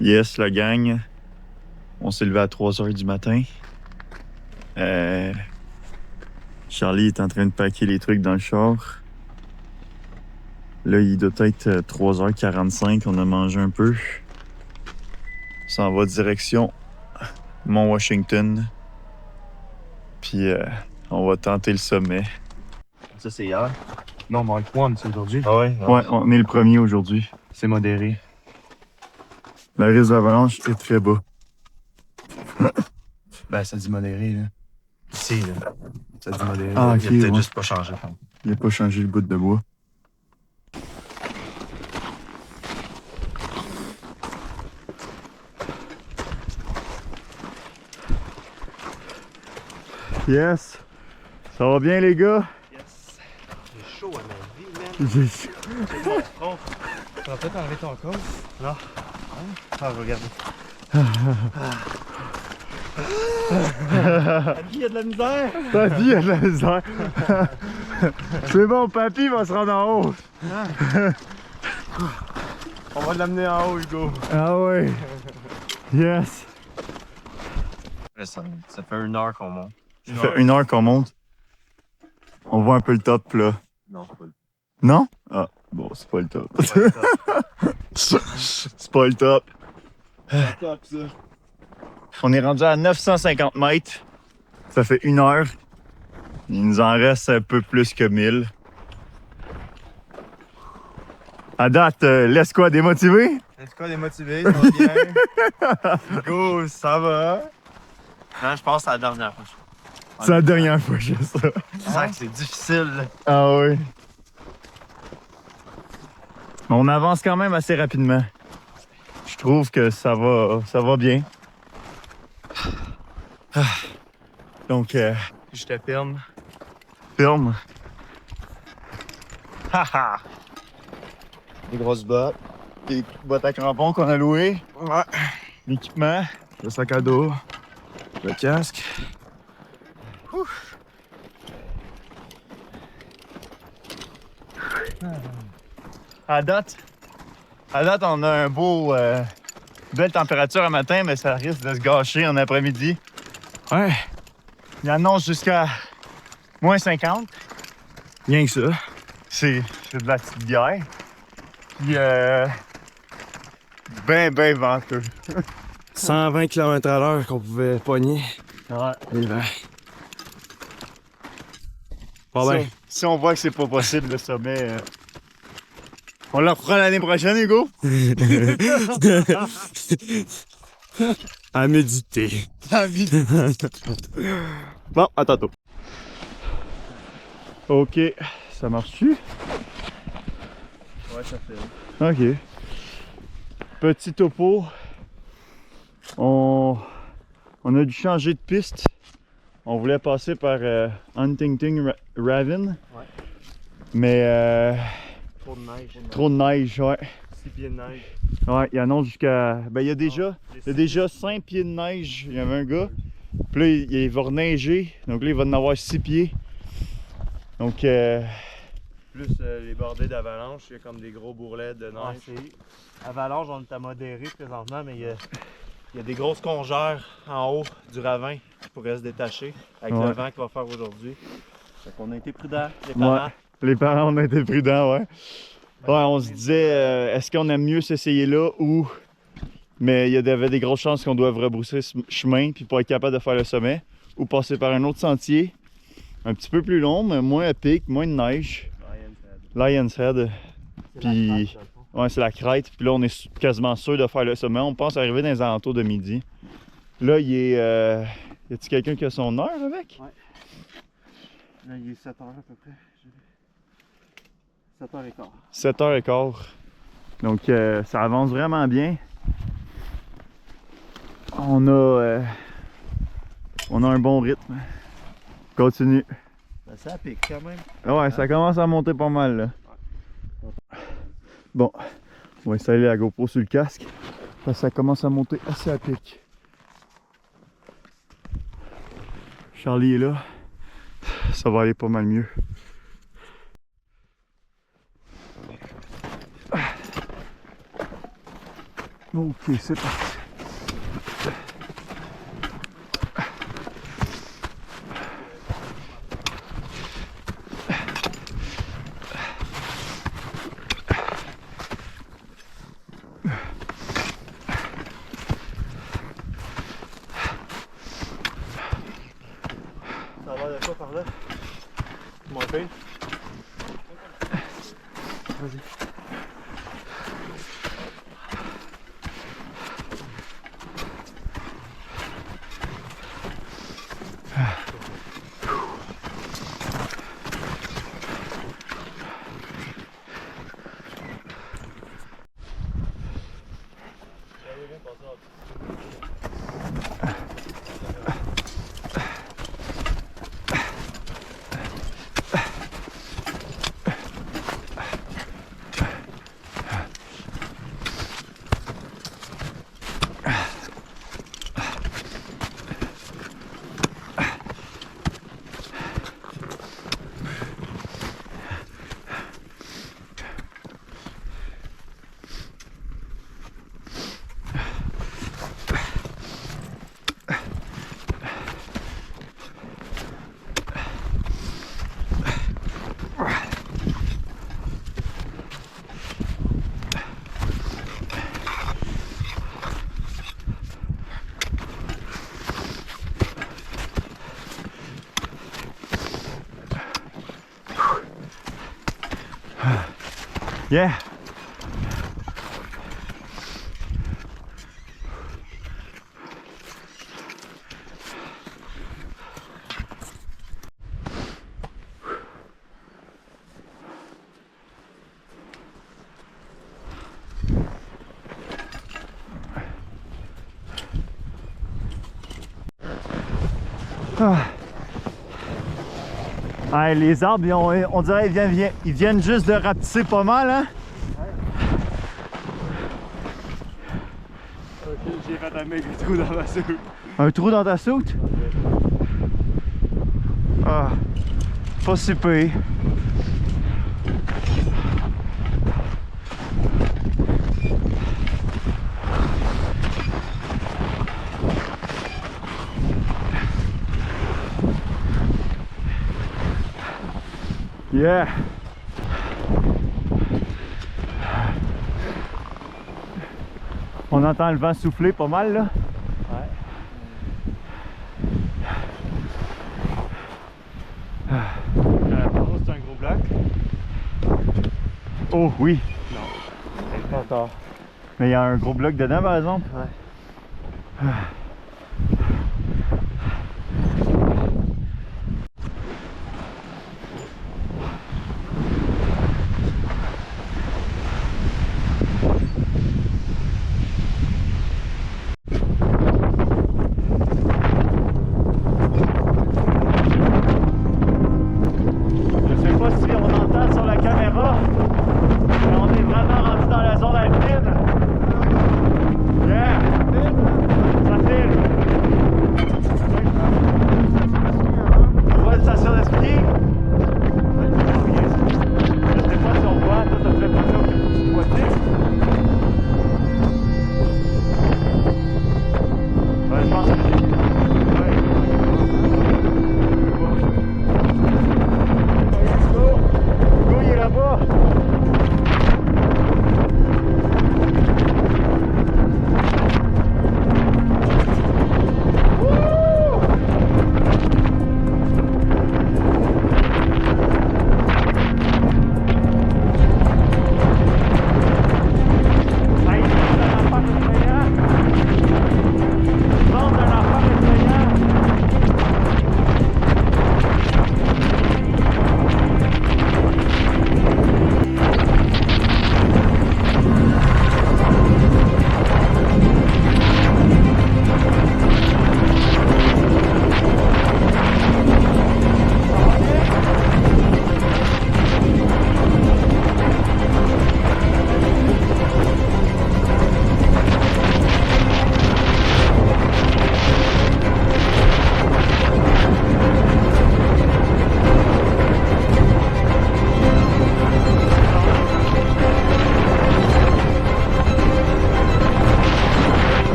Yes, la gang. On s'est levé à 3h du matin. Charlie est en train de packer les trucs dans le char. Là, il doit être 3h45. On a mangé un peu. On s'en va direction Mont-Washington. Puis on va tenter le sommet. Ça, c'est hier. Non, Mark One, c'est aujourd'hui. Ah ouais? Ouais, on est le premier aujourd'hui. C'est modéré. Le risque d'avalanche est très bas. Ben, ça dit modéré, là. Ici, là. Ça dit modéré. Ah, ok, il a peut-être ouais. juste pas changé. Il n'a pas changé le bout de bois. Yes! Ça va bien, les gars? Yes. J'ai chaud à ma vie, man. J'ai chaud. Tu vas peut-être enlever ton corps. Non. Ah, je vais regarder. Ta vie a de la misère. Ta vie a de la misère. C'est bon, papy va se rendre en haut. On va l'amener en haut, Hugo. Ah ouais. Yes. Ça fait 1 heure qu'on monte. Ça fait 1 heure qu'on monte. On voit un peu le top, là. Non, c'est pas le Non? Ah, bon, c'est pas le top. C'est pas le top. top, ça. On est rendu à 950 mètres. Ça fait 1 heure. Il nous en reste un peu plus que 1000. À date, laisse quoi, démotivé? Est-ce qu'on est motivé? Ça va bien? Hugo, ça va? Non, je pense que c'est la dernière fois. C'est la dernière fois que j'ai ça. C'est vrai que c'est difficile, là. Ah oui. On avance quand même assez rapidement. Je trouve que ça va bien. Donc, Je te filme. filme. Haha! Des grosses bottes. Les bottes à crampons qu'on a louées. Ouais. L'équipement. Le sac à dos. Le casque. À date, on a un beau, belle température un matin, mais ça risque de se gâcher en après-midi. Ouais. Il annonce jusqu'à moins 50. Rien que ça. C'est de la petite bière. Puis, ben venteux. 120 km/h qu'on pouvait pogner. Ouais. Et ben. Pas bien. Si on voit que c'est pas possible, le sommet, on le refera l'année prochaine, Hugo? À méditer. Bon, à tantôt. Ok, ça marche-tu? Ouais, ça fait. Ok. Petit topo. On a dû changer de piste. On voulait passer par Huntington Ravine. Ouais. Mais Trop de neige. trop de neige, ouais. 6 pieds de neige. Ouais, il annonce jusqu'à. Ben, il y a déjà 5 pieds de neige. Il y avait un gars. Puis là, il va reneiger. Donc là, il va en avoir 6 pieds. Donc, Plus les bordées d'avalanche, il y a comme des gros bourrelets de neige. Avalanche, on est à modéré présentement, mais il y a des grosses congères en haut du ravin qui pourraient se détacher avec Ouais. le vent qu'il va faire aujourd'hui. Fait qu'on a été prudents, les parents. ouais, les parents, on a été prudents, ouais. Ouais, on se disait, est-ce qu'on aime mieux s'essayer là ou. Mais il y avait des grosses chances qu'on doive rebrousser ce chemin puis pas être capable de faire le sommet ou passer par un autre sentier un petit peu plus long, mais moins à pic, moins de neige. Lion's Head. Puis, ouais, c'est la crête. Puis là, on est quasiment sûr de faire le sommet. On pense arriver dans les alentours de midi. Là, il est. Y a-t-il quelqu'un qui a son heure avec? Ouais. Là, il est 7h à peu près. 7h15. 7h15. Donc, ça avance vraiment bien. On a un bon rythme. Continue. Ben, ça pique quand même. Ouais, ça commence à monter pas mal là. Bon, on va installer la GoPro sur le casque parce que ça commence à monter assez à pic. Charlie est là. Ça va aller pas mal mieux. Ok, c'est parti. Ça va de quoi par là? Moins pire. Vas-y. Yeah! Ah. Ouais, les arbres, on dirait qu'ils viennent juste de rapetisser pas mal, hein? Ok, j'ai fait un méga trou dans ma soupe. Un trou dans ta soute? Ah, pas si pire. Yeah! On entend le vent souffler pas mal là. Ouais. C'est un gros bloc. Oh oui! Non, pas encore. Mais il y a un gros bloc dedans par exemple. Ouais. Je sais pas si on entend sur la caméra, mais on est vraiment rendu dans la zone alpine. Yeah! Ça fait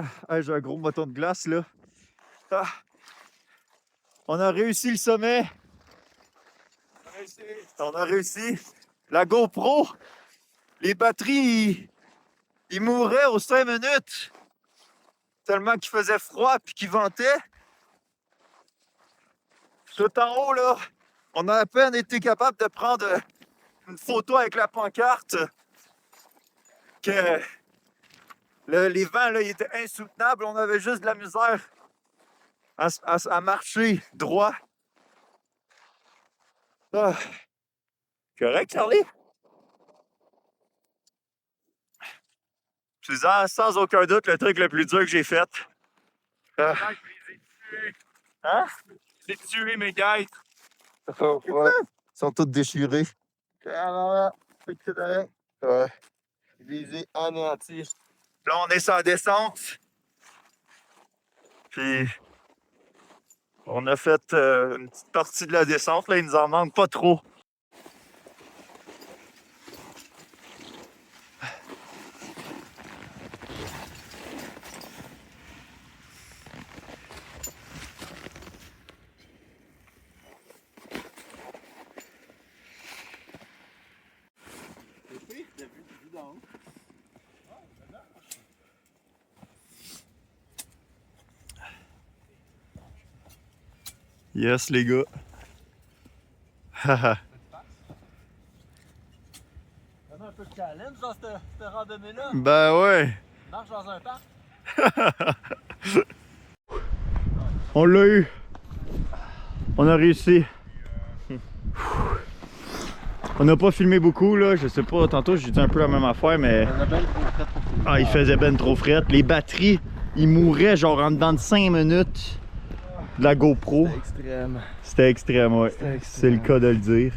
Ah, hey, j'ai un gros bâton de glace là. Ah. On a réussi le sommet. On a réussi. La GoPro, les batteries, ils mouraient aux 5 minutes. Tellement qu'il faisait froid et qu'il ventait. Tout en haut, là, on a à peine été capable de prendre une photo avec la pancarte. Que les vents, là, ils étaient insoutenables. On avait juste de la misère à marcher droit. Ah. Correct, Charlie? C'est sans aucun doute le truc le plus dur que j'ai fait. Ah. Hein? J'ai tué mes guêtres. Oh, ouais. Ils sont tous déchirés. Ouais. Je les ai anéantis. Là, on est sur descente. Puis, on a fait une petite partie de la descente. Là, il nous en manque pas trop. Yes, les gars. Vraiment un peu de challenge dans cette randonnée-là. Ben ouais. Marche dans un parc. On l'a eu. On a réussi. On n'a pas filmé beaucoup là, je sais pas, tantôt j'ai dit un peu la même affaire, mais il faisait ben trop fret. Les batteries, ils mouraient genre en dedans de 5 minutes de la GoPro. C'était extrême. C'était extrême, ouais. C'est le cas de le dire.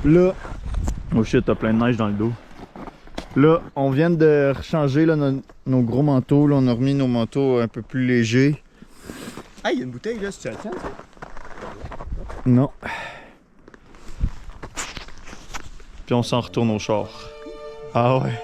Là, oh shit, t'as plein de neige dans le dos. Là, on vient de rechanger là, nos gros manteaux. Là, on a remis nos manteaux un peu plus légers. Ah, il y a une bouteille là, si tu la tiens. Non. Puis on s'en retourne au char. Ah ouais.